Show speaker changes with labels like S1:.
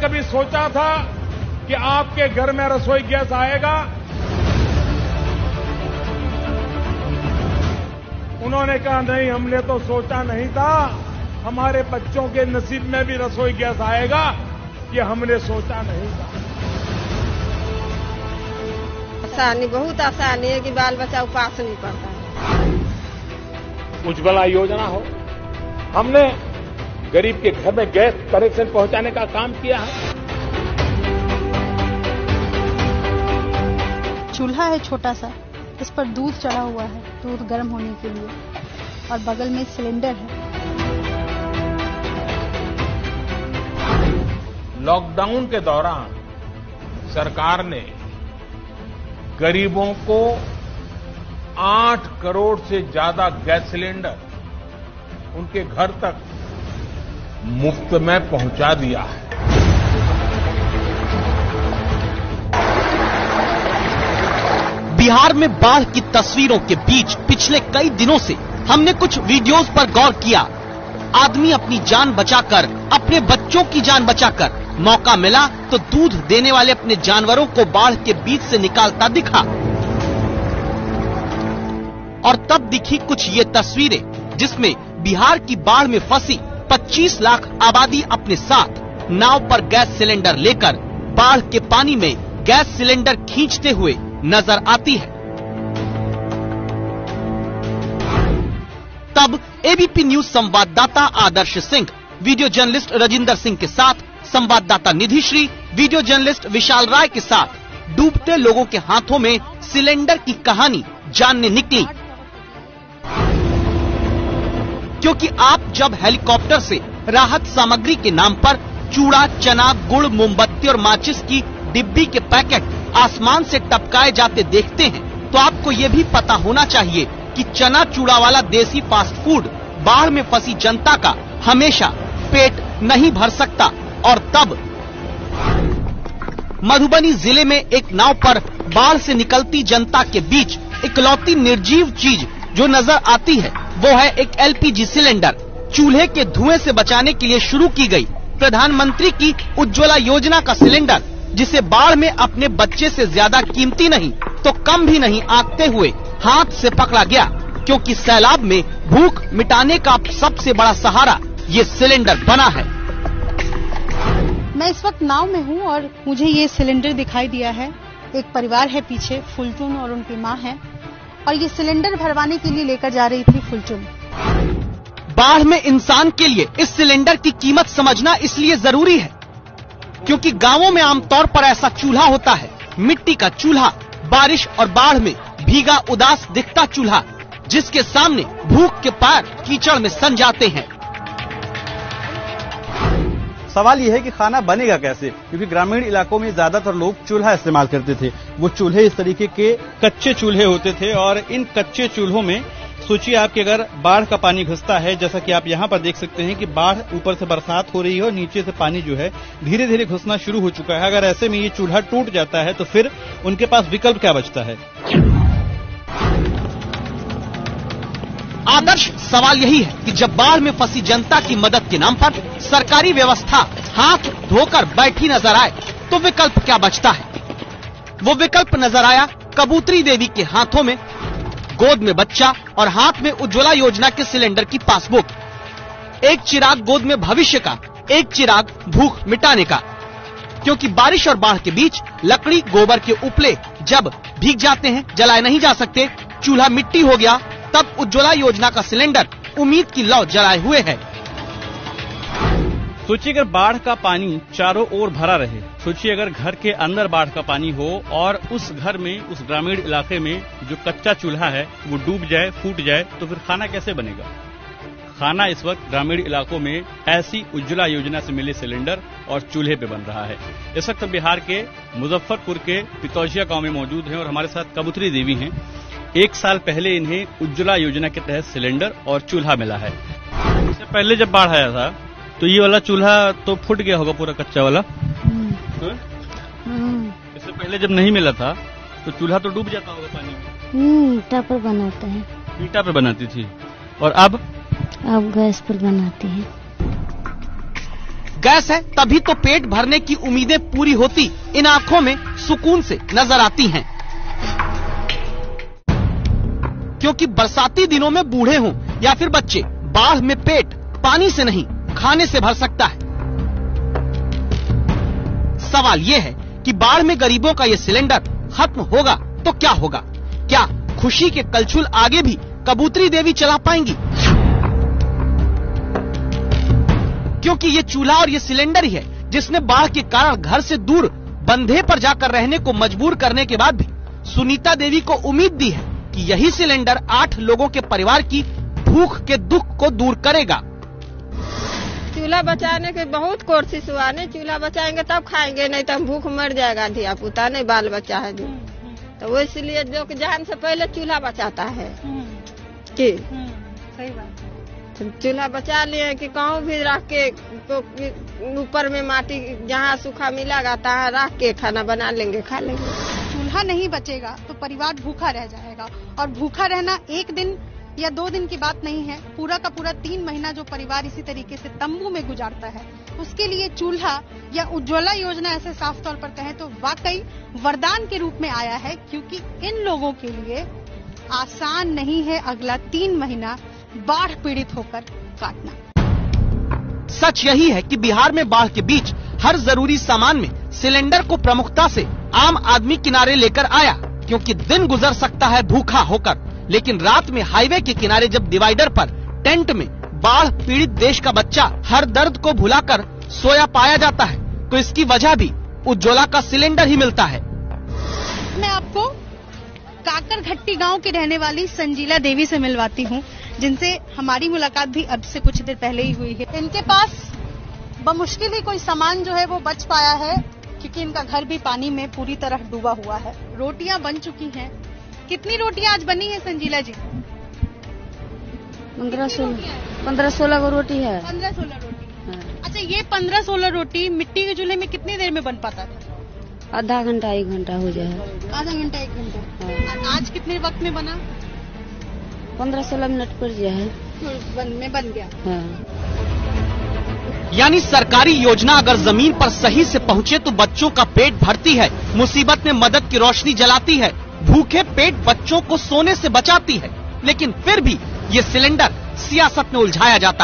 S1: कभी सोचा था कि आपके घर में रसोई गैस आएगा? उन्होंने कहा नहीं, हमने तो सोचा नहीं था, हमारे बच्चों के नसीब में भी रसोई गैस आएगा, ये हमने सोचा नहीं था।
S2: आसानी, बहुत आसानी है कि बाल बच्चा उपास नहीं पड़ता है।
S1: उज्ज्वला योजना हो, हमने गरीब के घर में गैस कनेक्शन पहुंचाने का काम किया है।
S3: चूल्हा है छोटा सा, इस पर दूध चढ़ा हुआ है, दूध गर्म होने के लिए, और बगल में सिलेंडर है।
S1: लॉकडाउन के दौरान सरकार ने गरीबों को 8 करोड़ से ज्यादा गैस सिलेंडर उनके घर तक मुफ्त में पहुंचा दिया है।
S4: बिहार में बाढ़ की तस्वीरों के बीच पिछले कई दिनों से हमने कुछ वीडियोस पर गौर किया। आदमी अपनी जान बचाकर, अपने बच्चों की जान बचाकर, मौका मिला तो दूध देने वाले अपने जानवरों को बाढ़ के बीच से निकालता दिखा। और तब दिखी कुछ ये तस्वीरें जिसमें बिहार की बाढ़ में फंसी 25 लाख आबादी अपने साथ नाव पर गैस सिलेंडर लेकर बाढ़ के पानी में गैस सिलेंडर खींचते हुए नजर आती है। तब एबीपी न्यूज संवाददाता आदर्श सिंह, वीडियो जर्नलिस्ट राजिंदर सिंह के साथ संवाददाता निधि श्री, वीडियो जर्नलिस्ट विशाल राय के साथ डूबते लोगों के हाथों में सिलेंडर की कहानी जानने निकली। क्योंकि आप जब हेलीकॉप्टर से राहत सामग्री के नाम पर चूड़ा, चना, गुड़, मोमबत्ती और माचिस की डिब्बी के पैकेट आसमान से टपकाए जाते देखते हैं तो आपको ये भी पता होना चाहिए कि चना चूड़ा वाला देसी फास्ट फूड बाढ़ में फंसी जनता का हमेशा पेट नहीं भर सकता। और तब मधुबनी जिले में एक नाव पर बाढ़ से निकलती जनता के बीच इकलौती निर्जीव चीज जो नजर आती है वो है एक एलपीजी सिलेंडर। चूल्हे के धुएं से बचाने के लिए शुरू की गई प्रधानमंत्री की उज्ज्वला योजना का सिलेंडर, जिसे बाढ़ में अपने बच्चे से ज्यादा कीमती नहीं तो कम भी नहीं आंकते हुए हाथ से पकड़ा गया, क्योंकि सैलाब में भूख मिटाने का सबसे बड़ा सहारा ये सिलेंडर बना है।
S3: मैं इस वक्त नाव में हूँ और मुझे ये सिलेंडर दिखाई दिया है। एक परिवार है पीछे, फुलटून और उनकी माँ है, और ये सिलेंडर भरवाने के लिए लेकर जा रही थी फुलटून।
S4: बाढ़ में इंसान के लिए इस सिलेंडर की कीमत समझना इसलिए जरूरी है क्योंकि गांवों में आमतौर पर ऐसा चूल्हा होता है, मिट्टी का चूल्हा, बारिश और बाढ़ में भीगा उदास दिखता चूल्हा, जिसके सामने भूख के पैर कीचड़ में सन जाते हैं।
S5: सवाल यह है कि खाना बनेगा कैसे, क्योंकि ग्रामीण इलाकों में ज्यादातर लोग चूल्हा इस्तेमाल करते थे। वो चूल्हे इस तरीके के कच्चे चूल्हे होते थे और इन कच्चे चूल्हों में सोचिए आप कि अगर बाढ़ का पानी घुसता है, जैसा कि आप यहाँ पर देख सकते हैं कि बाढ़ ऊपर से बरसात हो रही है और नीचे से पानी जो है धीरे धीरे घुसना शुरू हो चुका है। अगर ऐसे में ये चूल्हा टूट जाता है तो फिर उनके पास विकल्प क्या बचता है?
S4: आदर्श सवाल यही है कि जब बाढ़ में फंसी जनता की मदद के नाम पर सरकारी व्यवस्था हाथ धोकर बैठी नजर आए तो विकल्प क्या बचता है? वो विकल्प नजर आया कबूतरी देवी के हाथों में, गोद में बच्चा और हाथ में उज्ज्वला योजना के सिलेंडर की पासबुक। एक चिराग गोद में भविष्य का, एक चिराग भूख मिटाने का। क्योंकि बारिश और बाढ़ के बीच लकड़ी, गोबर के उपले जब भीग जाते हैं, जलाए नहीं जा सकते, चूल्हा मिट्टी हो गया, तब उज्ज्वला योजना का सिलेंडर उम्मीद की लौ जलाए हुए है।
S5: सोचिए अगर बाढ़ का पानी चारों ओर भरा रहे, सोचिए अगर घर के अंदर बाढ़ का पानी हो और उस घर में, उस ग्रामीण इलाके में जो कच्चा चूल्हा है वो डूब जाए, फूट जाए, तो फिर खाना कैसे बनेगा? खाना इस वक्त ग्रामीण इलाकों में ऐसी उज्ज्वला योजना से मिले सिलेंडर और चूल्हे पे बन रहा है। इस वक्त बिहार के मुजफ्फरपुर के पितौजिया गांव में मौजूद हैं और हमारे साथ कबूतरी देवी हैं। 1 साल पहले इन्हें उज्ज्वला योजना के तहत सिलेंडर और चूल्हा मिला है। इससे पहले जब बाढ़ आया था तो ये वाला चूल्हा तो फूट गया होगा, पूरा कच्चा वाला। इससे पहले जब नहीं मिला था तो चूल्हा तो डूब जाता होगा पानी में।
S6: ईटा पर बनाते हैं।
S5: ईटा पे बनाती थी और अब
S6: गैस पर बनाती है।
S4: गैस है तभी तो पेट भरने की उम्मीदें पूरी होती इन आंखों में सुकून से नजर आती हैं। क्योंकि बरसाती दिनों में बूढ़े हों या फिर बच्चे, बाढ़ में पेट पानी से नहीं खाने से भर सकता है। सवाल ये है कि बाढ़ में गरीबों का ये सिलेंडर खत्म होगा तो क्या होगा? क्या खुशी के कलछुल आगे भी कबूतरी देवी चला पाएंगी? क्योंकि ये चूल्हा और ये सिलेंडर ही है जिसने बाढ़ के कारण घर से दूर बंधे पर जाकर रहने को मजबूर करने के बाद भी सुनीता देवी को उम्मीद दी है कि यही सिलेंडर 8 लोगों के परिवार की भूख के दुख को दूर करेगा।
S2: चूल्हा बचाने की बहुत कोशिश हुआ, नहीं चूल्हा बचाएंगे तब खाएंगे, नहीं तो हम भूख मर जाएगा, धिया पुता नहीं बाल बच्चा है जो, तो वो इसलिए जो कि जान से पहले चूल्हा बचाता है कि
S3: सही बात।
S2: चूल्हा बचा लिए कि कहूँ भी रख के ऊपर में माटी जहाँ सूखा मिलेगा तहाँ रख के खाना बना लेंगे, खा लेंगे।
S3: चूल्हा नहीं बचेगा तो परिवार भूखा रह जाएगा, और भूखा रहना एक दिन या 2 दिन की बात नहीं है। पूरा का पूरा 3 महीना जो परिवार इसी तरीके से तंबू में गुजारता है, उसके लिए चूल्हा या उज्ज्वला योजना ऐसे साफ तौर पर कहें तो वाकई वरदान के रूप में आया है, क्योंकि इन लोगों के लिए आसान नहीं है अगला 3 महीना बाढ़ पीड़ित होकर काटना।
S4: सच यही है कि बिहार में बाढ़ के बीच हर जरूरी सामान में सिलेंडर को प्रमुखता से आम आदमी किनारे लेकर आया, क्योंकि दिन गुजर सकता है भूखा होकर, लेकिन रात में हाईवे के किनारे जब डिवाइडर पर टेंट में बाढ़ पीड़ित देश का बच्चा हर दर्द को भुलाकर सोया पाया जाता है, तो इसकी वजह भी उज्ज्वला का सिलेंडर ही मिलता है।
S3: मैं आपको काकरघट्टी गांव की रहने वाली संजीला देवी से मिलवाती हूं, जिनसे हमारी मुलाकात भी अब से कुछ देर पहले ही हुई है। इनके पास बमुश्किल ही कोई सामान जो है वो बच पाया है, क्योंकि इनका घर भी पानी में पूरी तरह डूबा हुआ है। रोटियां बन चुकी हैं। कितनी रोटियां आज बनी है संजीला जी?
S2: 15-16 को रोटी है।
S3: 15-16 रोटी। अच्छा, ये 15-16 रोटी मिट्टी के चूल्हे में कितनी देर में बन पाता था?
S2: आधा घंटा 1 घंटा हो जाए।
S3: आधा घंटा 1 घंटा। और आज कितने वक्त में बना?
S2: 15-16 मिनट पर जो है
S3: बन गया।
S4: यानी सरकारी योजना अगर जमीन पर सही से पहुँचे तो बच्चों का पेट भरती है, मुसीबत में मदद की रोशनी जलाती है, भूखे पेट बच्चों को सोने से बचाती है, लेकिन फिर भी ये सिलेंडर सियासत में उलझाया जाता है।